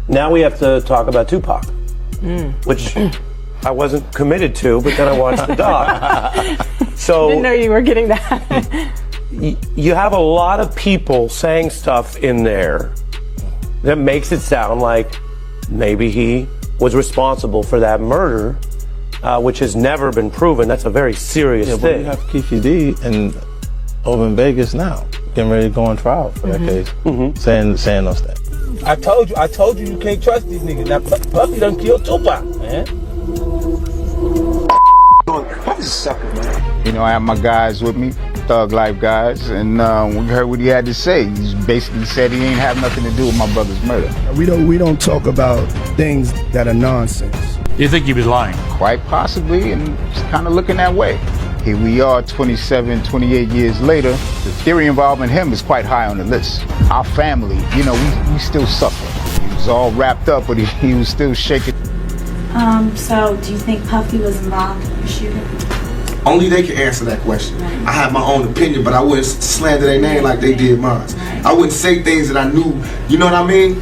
Now we have to talk about Tupac, which I wasn't committed to, but then I watched the doc. So didn't know you were getting that. You have a lot of people saying stuff in there that makes it sound like maybe he was responsible for that murder, which has never been proven. That's a very serious thing. But you have Keefe D and over in Vegas now, getting ready to go on trial for that case, saying those things. I told you can't trust these niggas. Now Puffy done killed Tupac, man. Puffy's a sucker, man. You know, I have my guys with me, Thug Life guys, and we heard what he had to say. He basically said he ain't have nothing to do with my brother's murder. We don't talk about things that are nonsense. You think he was lying? Quite possibly, and it's kind of looking that way. Here we are 27, 28 years later. The theory involving him is quite high on the list. Our family, you know, we still suffer. He was all wrapped up, but he was still shaking. So do you think Puffy was involved in the shooting? Only they can answer that question. Right. I have my own opinion, but I wouldn't slander their name like they did mine. Right. I wouldn't say things that I knew, you know what I mean?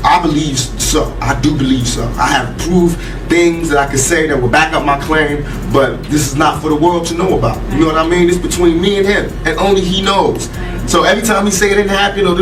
I believe so. I do believe so. I have proved things that I could say that will back up my claim, but this is not for the world to know about. You know what I mean? It's between me and him, and only he knows. So every time he say it didn't happen, or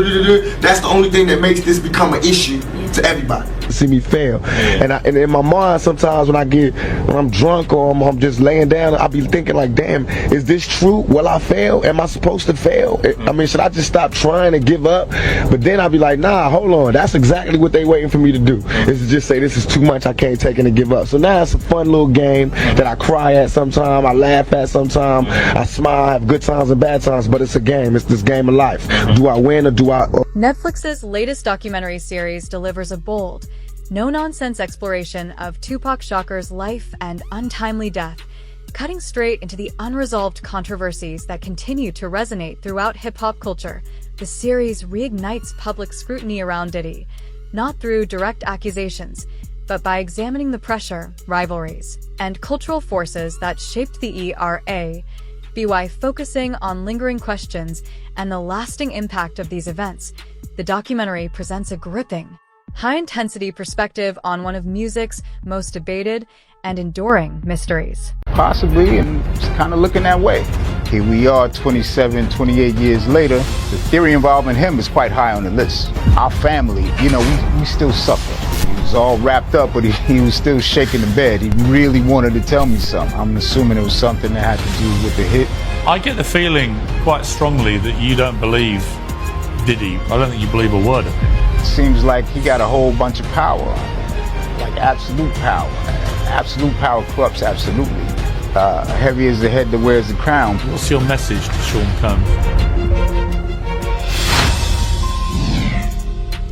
that's the only thing that makes this become an issue to everybody. See me fail, and in my mind sometimes when I'm drunk or I'm just laying down, I be thinking like, damn, is this true? Will I fail? Am I supposed to fail? I mean, should I just stop trying to give up? But then I'll be like, nah, hold on, that's exactly what they waiting for me to do, is to just say this is too much, I can't take it and give up. So now it's a fun little game that I cry at sometimes, I laugh at sometimes, I smile, I have good times and bad times, but it's a game. It's this game of life. Do I win or do I? Netflix's latest documentary series delivers a bold, no-nonsense exploration of Tupac Shakur's life and untimely death, cutting straight into the unresolved controversies that continue to resonate throughout hip-hop culture. The series reignites public scrutiny around Diddy, not through direct accusations, but by examining the pressure, rivalries, and cultural forces that shaped the ERA, by focusing on lingering questions and the lasting impact of these events. The documentary presents a gripping, high-intensity perspective on one of music's most debated and enduring mysteries. Possibly, and it's kind of looking that way. Here we are 27, 28 years later. The theory involving him is quite high on the list. Our family, you know, we still suffer. He was all wrapped up, but he was still shaking the bed. He really wanted to tell me something. I'm assuming it was something that had to do with the hit. I get the feeling quite strongly that you don't believe Diddy. I don't think you believe a word of him. It seems like he got a whole bunch of power, like absolute power. Absolute power corrupts absolutely. Heavy is the head that wears the crown. What's your message to Sean Combs?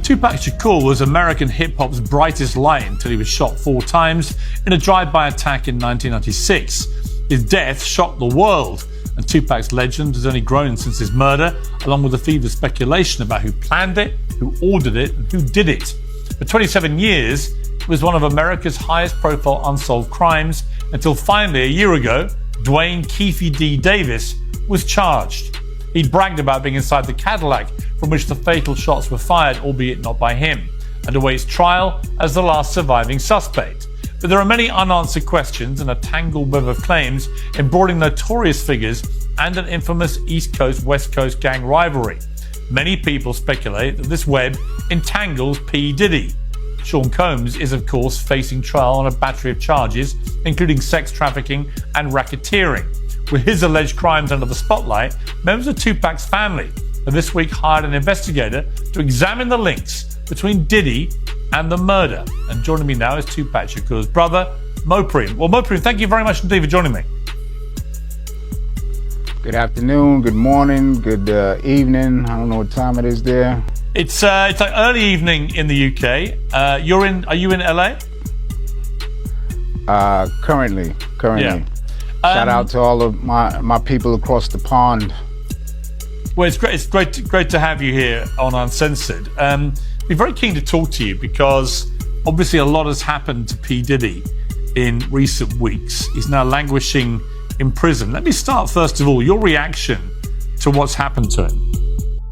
Tupac Shakur was American hip-hop's brightest light until he was shot 4 times in a drive-by attack in 1996. His death shocked the world, and Tupac's legend has only grown since his murder, along with the fever speculation about who planned it, who ordered it, and who did it. For 27 years, it was one of America's highest-profile unsolved crimes, until finally, a year ago, Dwayne Keefe D. Davis was charged. He'd bragged about being inside the Cadillac from which the fatal shots were fired, albeit not by him, and awaits trial as the last surviving suspect. But there are many unanswered questions and a tangled web of claims embroidering notorious figures and an infamous East Coast-West Coast gang rivalry. Many people speculate that this web entangles P. Diddy. Sean Combs is, of course, facing trial on a battery of charges, including sex trafficking and racketeering. With his alleged crimes under the spotlight, members of Tupac's family have this week hired an investigator to examine the links between Diddy and the murder. And joining me now is Tupac Shakur's brother, Mopreme. Well, Mopreme, thank you very much indeed for joining me. Good afternoon, good morning, good evening. I don't know what time it is there. It's like early evening in the UK. Are you in LA? Currently. Yeah. Shout out to all of my people across the pond. Well, it's great to have you here on Uncensored. We're very keen to talk to you because obviously a lot has happened to P. Diddy in recent weeks. He's now languishing in prison. Let me start first of all, your reaction to what's happened to him.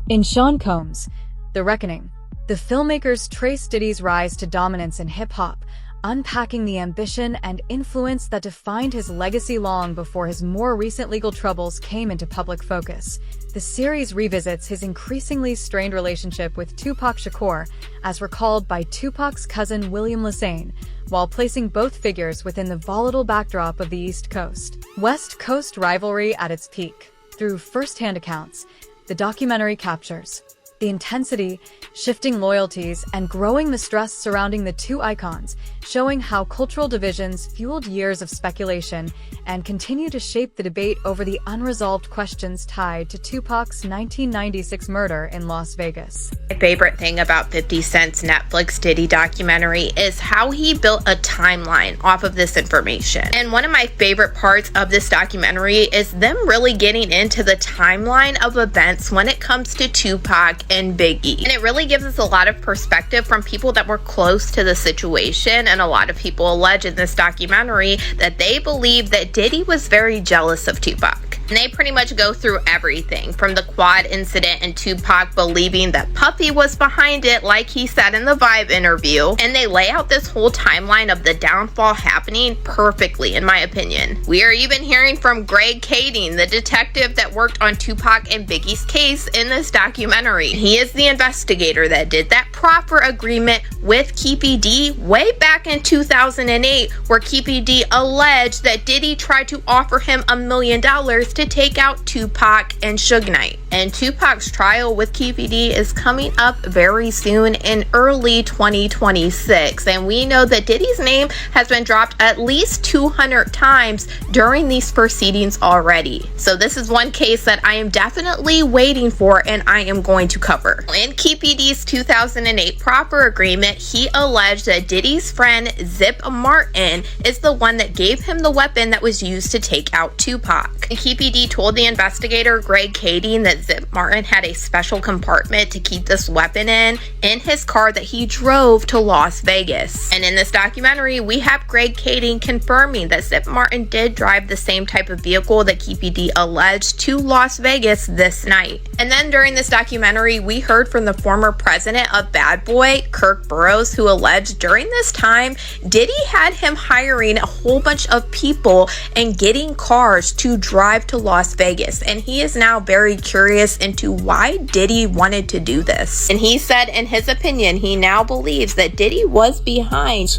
In Sean Combs, The Reckoning, The filmmakers trace Diddy's rise to dominance in hip-hop, unpacking the ambition and influence that defined his legacy long before his more recent legal troubles came into public focus. The series revisits his increasingly strained relationship with Tupac Shakur, as recalled by Tupac's cousin William Lassane, while placing both figures within the volatile backdrop of the East Coast. West Coast rivalry at its peak. Through first-hand accounts, the documentary captures the intensity, shifting loyalties, and growing mistrust surrounding the two icons, showing how cultural divisions fueled years of speculation and continue to shape the debate over the unresolved questions tied to Tupac's 1996 murder in Las Vegas. My favorite thing about 50 Cent's Netflix Diddy documentary is how he built a timeline off of this information. And one of my favorite parts of this documentary is them really getting into the timeline of events when it comes to Tupac and Biggie. And it really gives us a lot of perspective from people that were close to the situation, and a lot of people allege in this documentary that they believe that Diddy was very jealous of Tupac. And they pretty much go through everything from the quad incident and Tupac believing that Puffy was behind it, like he said in the Vibe interview. And they lay out this whole timeline of the downfall happening perfectly, in my opinion. We are even hearing from Greg Kading, the detective that worked on Tupac and Biggie's case in this documentary. He is the investigator that did that proffer agreement with Keefe D way back in 2008, where Keefe D alleged that Diddy tried to offer him $1 million to take out Tupac and Suge Knight. And Tupac's trial with Keefe D is coming up very soon in early 2026. And we know that Diddy's name has been dropped at least 200 times during these proceedings already. So this is one case that I am definitely waiting for and I am going to cover. In Keefe D's 2008 proffer agreement, he alleged that Diddy's friend Zip Martin is the one that gave him the weapon that was used to take out Tupac. And Keefe D told the investigator Greg Kading that Zip Martin had a special compartment to keep this weapon in his car that he drove to Las Vegas. And in this documentary, we have Greg Kading confirming that Zip Martin did drive the same type of vehicle that Keefe D alleged to Las Vegas this night. And then during this documentary, we heard from the former president of Bad Boy, Kirk Burroughs, who alleged during this time, Diddy had him hiring a whole bunch of people and getting cars to drive to Las Vegas. And he is now very curious into why Diddy wanted to do this. And he said, in his opinion, he now believes that Diddy was behind.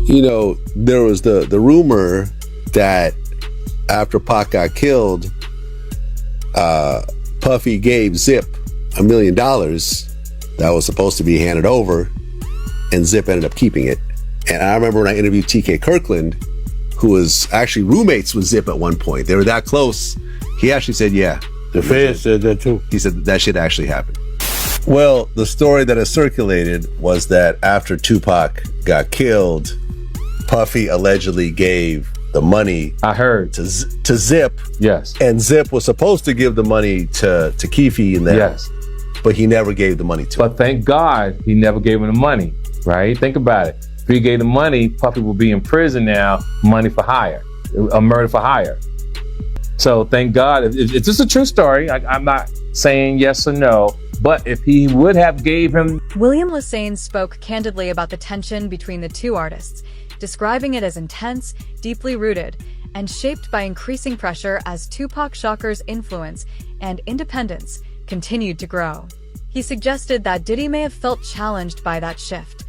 You know, there was the rumor that after Pac got killed, Puffy gave Zip $1 million that was supposed to be handed over, and Zip ended up keeping it. And I remember when I interviewed TK Kirkland, who was actually roommates with Zip at one point. They were that close. He actually said, yeah. The feds said that too. He said that shit actually happened. Well, the story that has circulated was that after Tupac got killed, Puffy allegedly gave the money, I heard, to Zip. Yes. And Zip was supposed to give the money to Keefe in that. Yes. But he never gave the money to him. But thank God he never gave him the money, right? Think about it. If he gave the money, Puffy will be in prison now, money for hire, a murder for hire. So thank God. It's just a true story. I'm not saying yes or no, but if he would have gave him... William Lassane spoke candidly about the tension between the two artists, describing it as intense, deeply rooted, and shaped by increasing pressure as Tupac Shakur's influence and independence continued to grow. He suggested that Diddy may have felt challenged by that shift.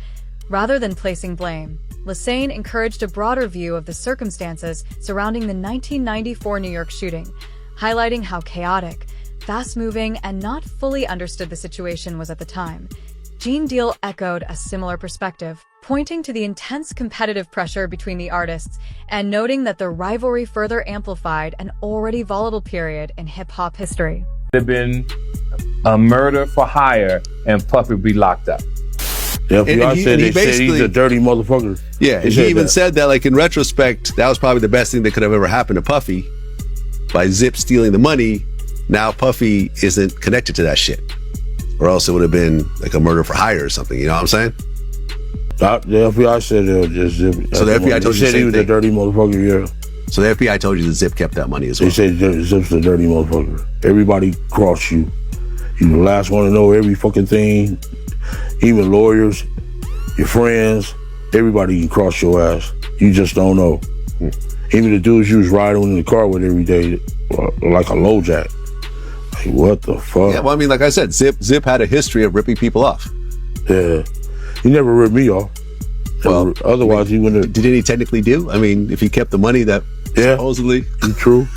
Rather than placing blame, Lassane encouraged a broader view of the circumstances surrounding the 1994 New York shooting, highlighting how chaotic, fast-moving, and not fully understood the situation was at the time. Gene Deal echoed a similar perspective, pointing to the intense competitive pressure between the artists and noting that the rivalry further amplified an already volatile period in hip-hop history. It would have been a murder for hire and Puffy would be locked up. The FBI said he's a dirty motherfucker. Yeah, and he even said that, like, in retrospect, that was probably the best thing that could have ever happened to Puffy. By Zip stealing the money, now Puffy isn't connected to that shit. Or else it would have been like a murder for hire or something, you know what I'm saying? The FBI said it was just Zip. So the FBI told you the same thing? He was a dirty motherfucker, yeah. So the FBI told you that Zip kept that money as well? They said Zip's a dirty motherfucker. Everybody cross you. You the last one to know every fucking thing. Even lawyers, your friends, everybody can cross your ass. You just don't know. Even the dudes you was riding in the car with every day, like a low jack. Like, what the fuck? Yeah, well, I mean, like I said, Zip had a history of ripping people off. Yeah. He never ripped me off. Well, otherwise he wouldn't have. Did he technically do? I mean, if he kept the money that supposedly. True.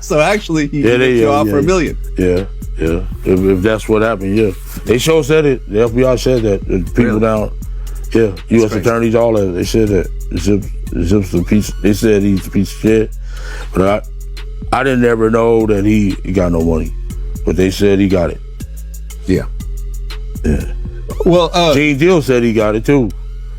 So actually, he ripped you off for $1 million. Yeah. If that's what happened, yeah. They sure said it. The FBI said that. The people down, U.S. attorneys, all that. They said that. Zip's a piece. They said he's a piece of shit. But I didn't ever know that he got no money. But they said he got it. Yeah. Yeah. Well, Gene Deal said he got it too.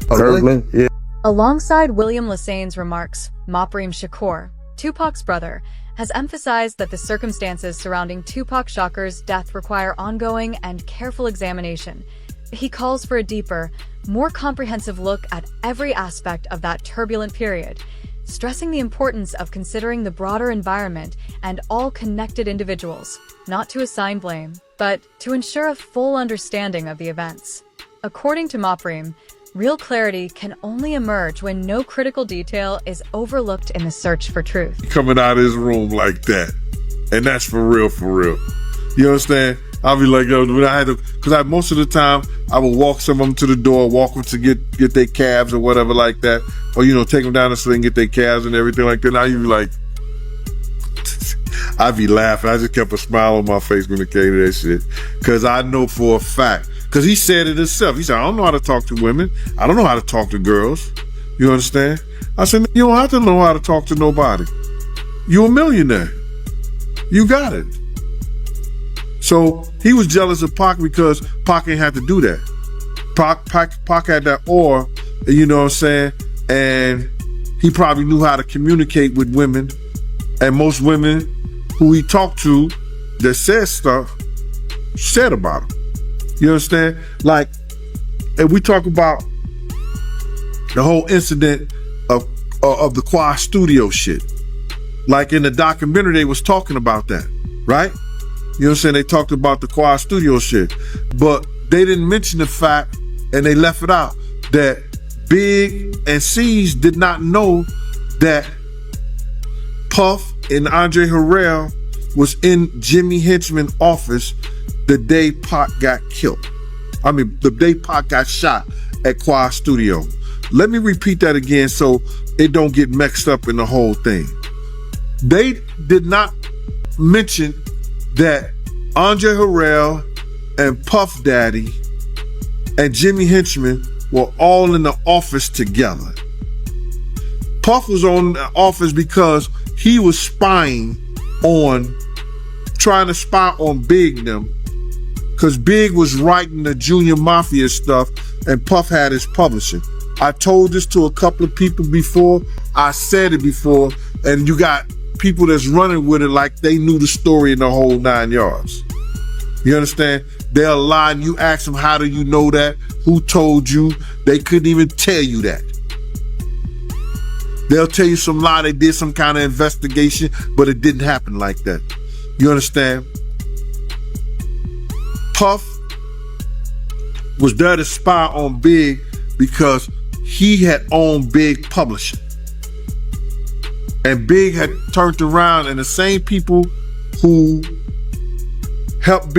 Kirkland, yeah. Alongside William Lassane's remarks, Moprim Shakur, Tupac's brother, has emphasized that the circumstances surrounding Tupac Shakur's death require ongoing and careful examination. He calls for a deeper, more comprehensive look at every aspect of that turbulent period, stressing the importance of considering the broader environment and all connected individuals, not to assign blame, but to ensure a full understanding of the events. According to Moprim, real clarity can only emerge when no critical detail is overlooked in the search for truth. Coming out of his room like that, and that's for real, for real. You understand? I'll be like, yo, when I had to, because most of the time I would walk some of them to the door, walk them to get their cabs or whatever like that, or take them down the street and get their cabs and everything like that. Now you be like, I'd be laughing. I just kept a smile on my face when it came to that shit, because I know for a fact. Because he said it himself. He said, I don't know how to talk to women. I don't know how to talk to girls. You understand? I said, you don't have to know how to talk to nobody. You're a millionaire. You got it. So he was jealous of Pac because Pac ain't had to do that. Pac had that aura, you know what I'm saying? And he probably knew how to communicate with women. And most women who he talked to that said stuff said about him. You understand? Like, and we talk about the whole incident of the Quad Studio shit. Like in the documentary, they was talking about that, right? You know what I'm saying? They talked about the Quad Studio shit, but they didn't mention the fact, and they left it out, that Big and C's did not know that Puff and Andre Harrell was in Jimmy Henchman's office the day Pac got killed. I mean, the day Pac got shot at Quad Studio. Let me repeat that again so it don't get mixed up in the whole thing. They did not mention that Andre Harrell and Puff Daddy and Jimmy Henchman were all in the office together. Puff was on the office because he was trying to spy on Big and them, because Big was writing the Junior Mafia stuff and Puff had his publishing. I told this to a couple of people before. I said it before, and you got people that's running with it like they knew the story in the whole 9 yards. You understand? They'll lie and you ask them, how do you know that? Who told you? They couldn't even tell you that. They'll tell you some lie, they did some kind of investigation, but it didn't happen like that. You understand? Puff was there to spy on Big because he had owned Big Publishing. And Big had turned around, and the same people who helped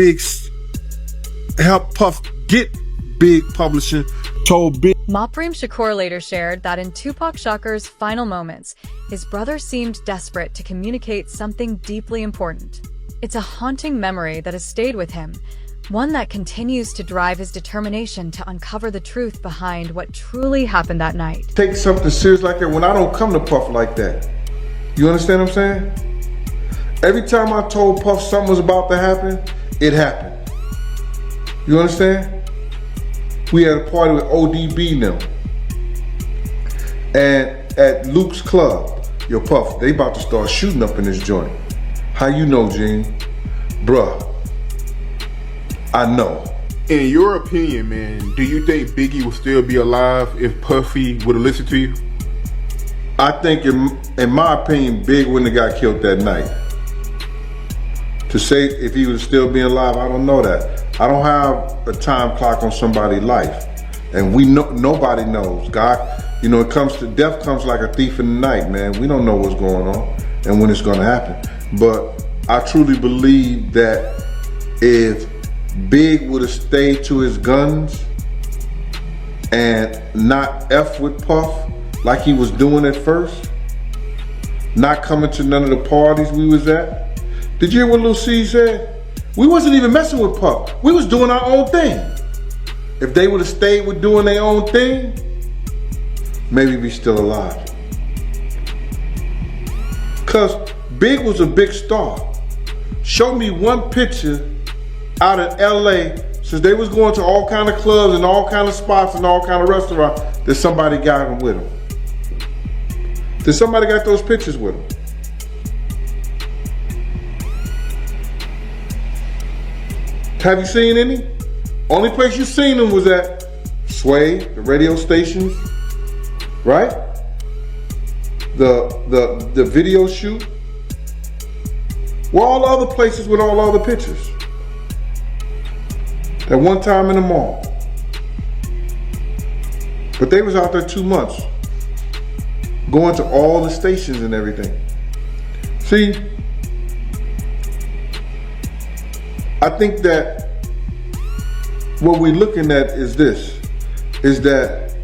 Puff get Big Publishing told Big. Moprim Shakur later shared that in Tupac Shakur's final moments, his brother seemed desperate to communicate something deeply important. It's a haunting memory that has stayed with him, one that continues to drive his determination to uncover the truth behind what truly happened that night. Take something serious like that when I don't come to Puff like that. You understand what I'm saying? Every time I told Puff something was about to happen, it happened. You understand? We had a party with ODB now. And at Luke's club, yo Puff, they about to start shooting up in this joint. How you know, Gene? Bruh, I know. In your opinion, man, do you think Biggie would still be alive if Puffy would have listened to you? I think, in my opinion, Big wouldn't have got killed that night. To say if he would still be alive, I don't know that. I don't have a time clock on somebody's life. And we know, nobody knows. God, you know, it comes to death comes like a thief in the night, man. We don't know what's going on and when it's gonna happen. But I truly believe that if Big would have stayed to his guns and not F with Puff like he was doing at first, not coming to none of the parties we was at. Did you hear what Lil C said? We wasn't even messing with Puff. We was doing our own thing. If they would have stayed with doing their own thing, maybe we still alive. Cause Big was a big star. Show me one picture out in LA, since they was going to all kind of clubs and all kind of spots and all kind of restaurants, that somebody got them with them. Did somebody got those pictures with them? Have you seen any? Only place you seen them was at Sway, the radio stations, right? The video shoot. Where all the other places with all the other pictures? That one time in the mall. But they was out there 2 months, going to all the stations and everything. See, I think that what we're looking at is this, is that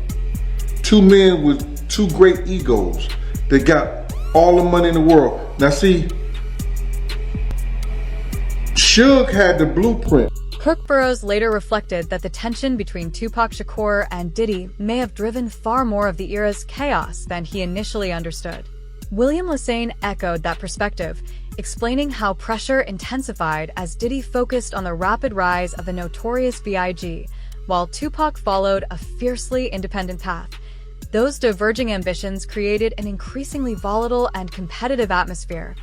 two men with two great egos that got all the money in the world. Now see, Suge had the blueprint. Kirk Burroughs later reflected that the tension between Tupac Shakur and Diddy may have driven far more of the era's chaos than he initially understood. William Lassane echoed that perspective, explaining how pressure intensified as Diddy focused on the rapid rise of the notorious B.I.G., while Tupac followed a fiercely independent path. Those diverging ambitions created an increasingly volatile and competitive atmosphere,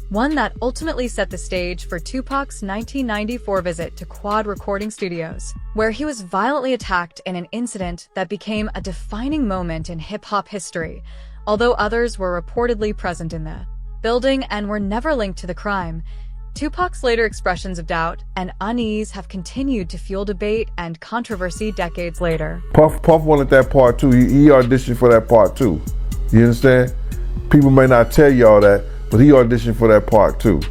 one that ultimately set the stage for Tupac's 1994 visit to Quad Recording Studios, where he was violently attacked in an incident that became a defining moment in hip-hop history, although others were reportedly present in the building and were never linked to the crime. Tupac's later expressions of doubt and unease have continued to fuel debate and controversy decades later. Puff wanted that part too. He auditioned for that part too. You understand? People may not tell y'all that, but he auditioned for that part too.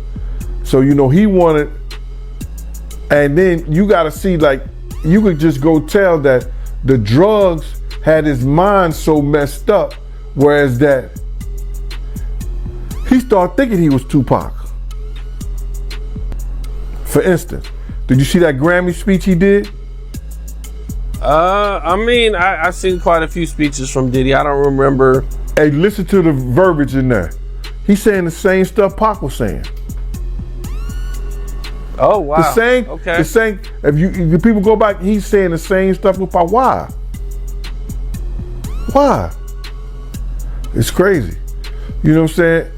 So, you know, he wanted, and then you gotta see, like, you could just go tell that the drugs had his mind so messed up, whereas that he started thinking he was Tupac. For instance, did you see that Grammy speech he did? I mean, I've seen quite a few speeches from Diddy. I don't remember. Hey, listen to the verbiage in there. He's saying the same stuff Pac was saying. Oh, wow. The same, okay. The same, if people go back, he's saying the same stuff with Pac. Why? Why? It's crazy. You know what I'm saying?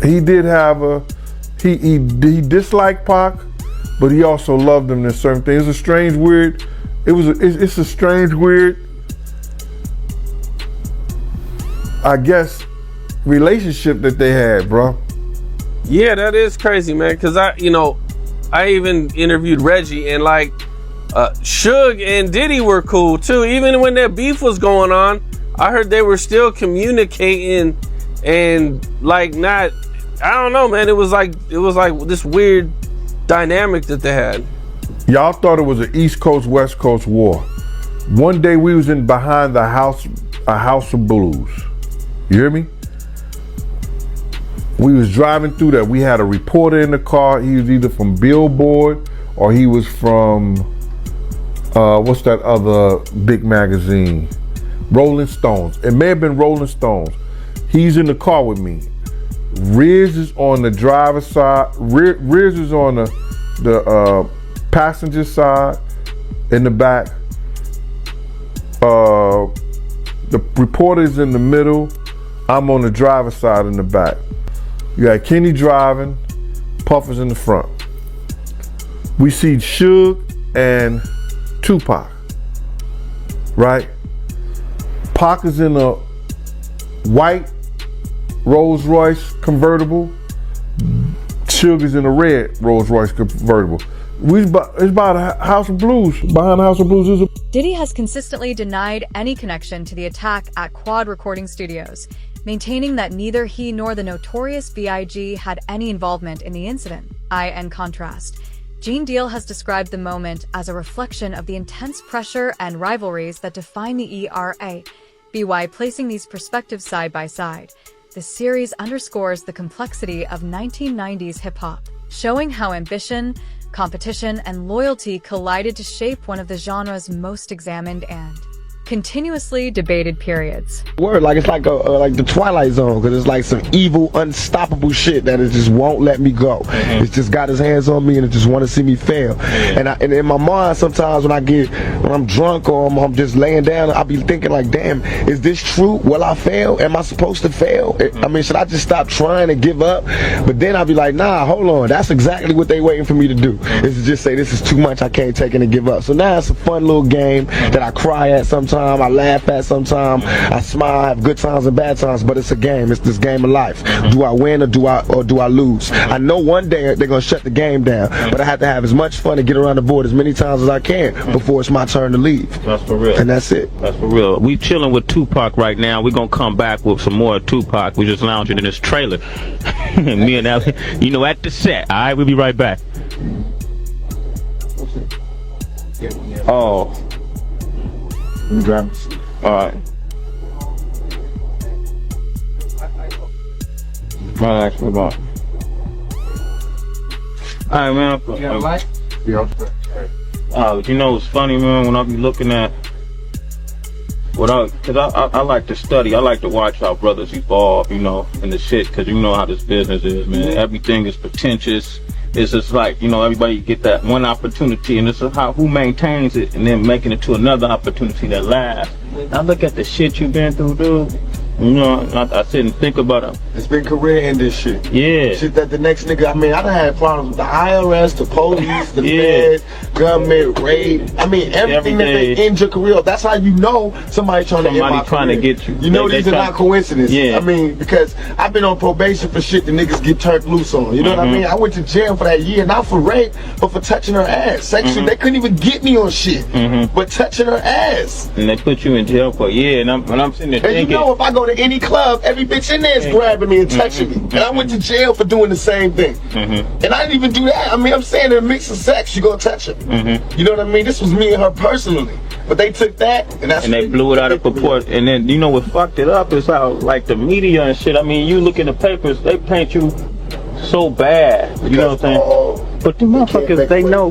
He did have he disliked Pac, but he also loved him in certain things. It's a strange, weird, it's a strange, weird, I guess, relationship that they had, bro. Yeah, that is crazy, man. Cause I even interviewed Reggie, and like Suge and Diddy were cool too. Even when that beef was going on, I heard they were still communicating and like not. I don't know, man. It was like this weird dynamic that they had. Y'all thought it was an East Coast West Coast war. One day we was in behind a house of blues. You hear me? We was driving through that. We had a reporter in the car. He was either from Billboard or he was from what's that other big magazine? Rolling Stones. It may have been Rolling Stones. He's in the car with me. Riz is on the driver's side. Riz is on the passenger side in the back. The reporter's in the middle. I'm on the driver's side in the back. You got Kenny driving, Puff is in the front. We see Suge and Tupac, right? Pac is in a white Rolls Royce convertible. Sugar's in a red Rolls Royce convertible. It's about a House of Blues. Behind the House of Blues is a... Diddy has consistently denied any connection to the attack at Quad Recording Studios, maintaining that neither he nor the notorious B.I.G. had any involvement in the incident. In contrast, Gene Deal has described the moment as a reflection of the intense pressure and rivalries that define the ERA. BY placing these perspectives side by side, the series underscores the complexity of 1990s hip-hop, showing how ambition, competition, and loyalty collided to shape one of the genre's most examined and continuously debated periods. Word, like it's like like the Twilight Zone, because it's like some evil, unstoppable shit that it just won't let me go. It's just got his hands on me and it just want to see me fail. And in my mind, sometimes when I'm drunk or I'm just laying down, I'll be thinking like, damn, is this true? Will I fail? Am I supposed to fail? I mean, should I just stop trying and give up? But then I'll be like, nah, hold on, that's exactly what they waiting for me to do. Is to just say this is too much, I can't take it and give up. So now it's a fun little game that I cry at sometimes. I laugh at sometimes, I smile, I have good times and bad times, but it's a game. It's this game of life. Do I win or do I lose? I know one day they're gonna shut the game down, but I have to have as much fun and get around the board as many times as I can before it's my turn to leave. That's for real. And that's it. That's for real. We chilling with Tupac right now. We're gonna come back with some more Tupac. We just lounging in this trailer. Me and Ellie, at the set. Alright, we'll be right back. Oh. Alright. Right, actually, about. Alright, man. You got a light? Yeah. It's funny, man, when I be looking at cause I like to study, I like to watch how brothers evolve, in the shit, cause you know how this business is, man. Everything is pretentious. It's just like, everybody get that one opportunity, and it's how who maintains it and then making it to another opportunity that lasts. Now look at the shit you've been through, dude. I sit and think about it. It's been career ending shit. Yeah. Shit that the next nigga, I done had problems with the IRS, the police, the Fed, government, raid. Everything that they end your career. That's how you know somebody trying to end my career. To get you. These are not coincidences. Yeah. Because I've been on probation for shit the niggas get turned loose on. You know what I mean? I went to jail for that year, not for rape, but for touching her ass. Sexually, they couldn't even get me on shit, but touching her ass. And they put you in jail for a year, and I'm sitting there thinking. And if I go to any club, every bitch in there is grabbing me and touching me. And I went to jail for doing the same thing. And I didn't even do that. I'm saying in a mix of sex, you gonna touch her. You know what I mean? This was me and her personally. But they took that, and they blew it out of proportion. And then, what fucked it up is how, like, the media and shit, you look in the papers, they paint you so bad. You know what I'm saying? But the motherfuckers, they know.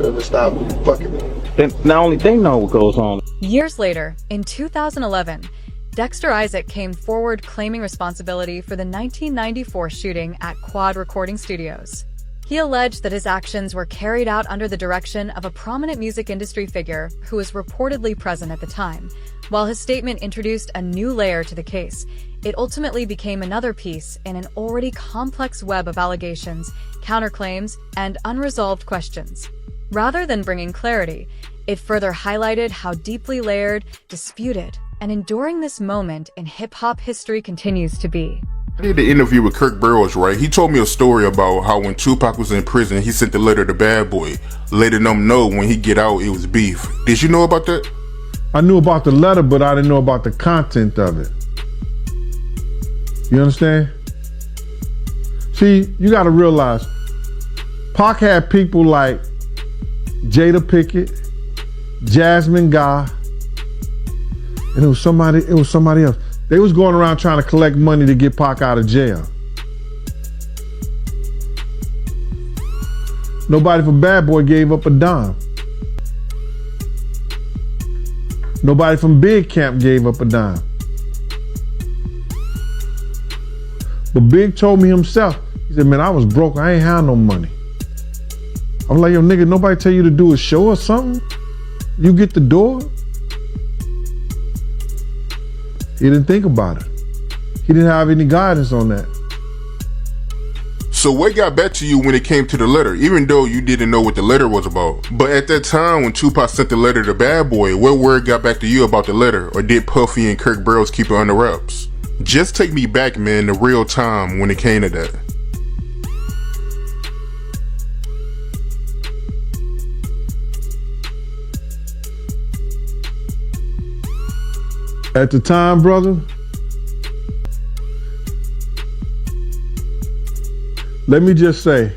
Not only they know what goes on. Years later, in 2011, Dexter Isaac came forward claiming responsibility for the 1994 shooting at Quad Recording Studios. He alleged that his actions were carried out under the direction of a prominent music industry figure who was reportedly present at the time. While his statement introduced a new layer to the case, it ultimately became another piece in an already complex web of allegations, counterclaims, and unresolved questions. Rather than bringing clarity, it further highlighted how deeply layered, disputed, and enduring this moment in hip-hop history continues to be. I did the interview with Kirk Burrows, right? He told me a story about how when Tupac was in prison, he sent the letter to Bad Boy, letting them know when he get out, it was beef. Did you know about that? I knew about the letter, but I didn't know about the content of it. You understand? See, you gotta realize, Pac had people like Jada Pickett, Jasmine Guy, and it was somebody else. They was going around trying to collect money to get Pac out of jail. Nobody from Bad Boy gave up a dime. Nobody from Big Camp gave up a dime. But Big told me himself, he said, man, I was broke, I ain't had no money. I was like, yo, nigga, nobody tell you to do a show or something? You get the door? He didn't think about it. He didn't have any guidance on that. So what got back to you when it came to the letter, even though you didn't know what the letter was about? But at that time when Tupac sent the letter to Bad Boy, what word got back to you about the letter? Or did Puffy and Kirk Burrows keep it under wraps? Just take me back, man, to real time when it came to that. At the time, brother, let me just say,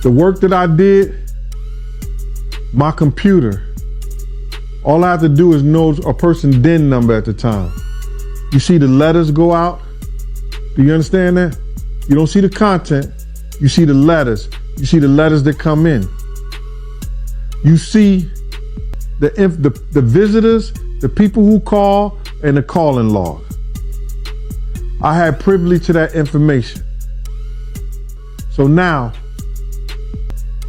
the work that I did, my computer, all I have to do is know a person's DIN number at the time. You see the letters go out? Do you understand that? You don't see the content, you see the letters. You see the letters that come in. You see the visitors, the people who call, and the calling log. I had privilege to that information. So now,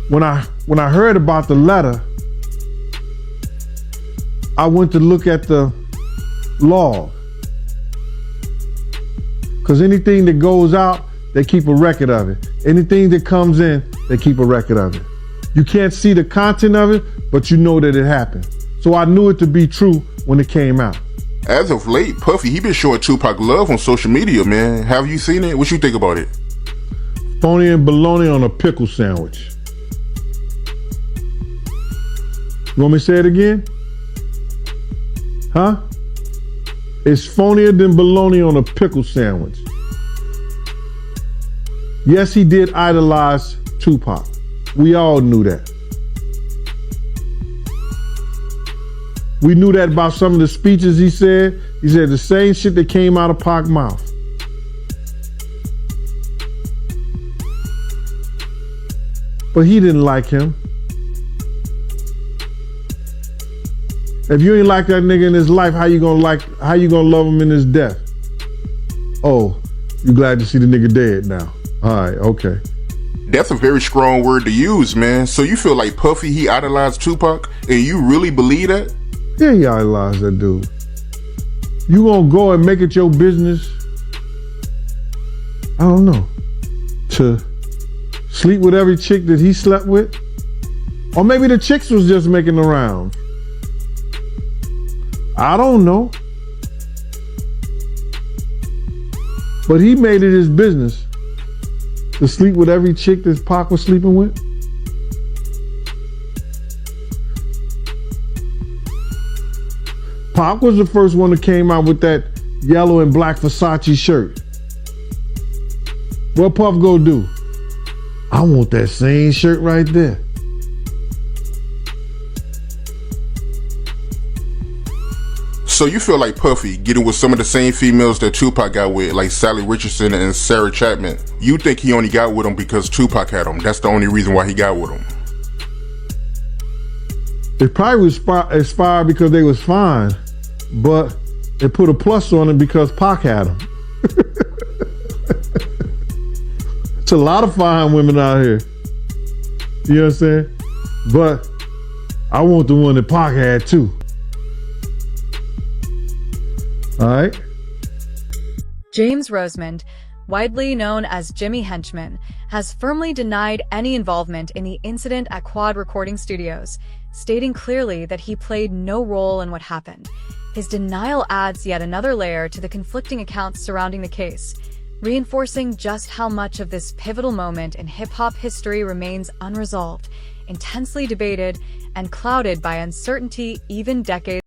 when I heard about the letter, I went to look at the log. Because anything that goes out, they keep a record of it. Anything that comes in, they keep a record of it. You can't see the content of it, but you know that it happened. So I knew it to be true when it came out. As of late, Puffy, he been showing Tupac love on social media, man. Have you seen it? What you think about it? Phony and bologna on a pickle sandwich. You want me to say it again? Huh? It's phonier than bologna on a pickle sandwich. Yes, he did idolize Tupac. We all knew that. We knew that about some of the speeches he said. He said the same shit that came out of Pac's mouth. But he didn't like him. If you ain't like that nigga in his life, how you gonna love him in his death? Oh, you glad to see the nigga dead now. All right, okay. That's a very strong word to use, man. So you feel like Puffy, he idolized Tupac, and you really believe that? Yeah, he idolized that dude. You gonna go and make it your business, I don't know, to sleep with every chick that he slept with? Or maybe the chicks was just making the rounds. I don't know. But he made it his business to sleep with every chick that Pac was sleeping with. Pac was the first one that came out with that yellow and black Versace shirt. What Puff go do? I want that same shirt right there. So you feel like Puffy getting with some of the same females that Tupac got with, like Sally Richardson and Sarah Chapman. You think he only got with them because Tupac had them. That's the only reason why he got with them. It probably was inspired because they was fine, but it put a plus on it because Pac had them. It's a lot of fine women out here. You know what I'm saying? But I want the one that Pac had too. All right. James Rosemond, widely known as Jimmy Henchman, has firmly denied any involvement in the incident at Quad Recording Studios, stating clearly that he played no role in what happened. His denial adds yet another layer to the conflicting accounts surrounding the case, reinforcing just how much of this pivotal moment in hip-hop history remains unresolved, intensely debated, and clouded by uncertainty even decades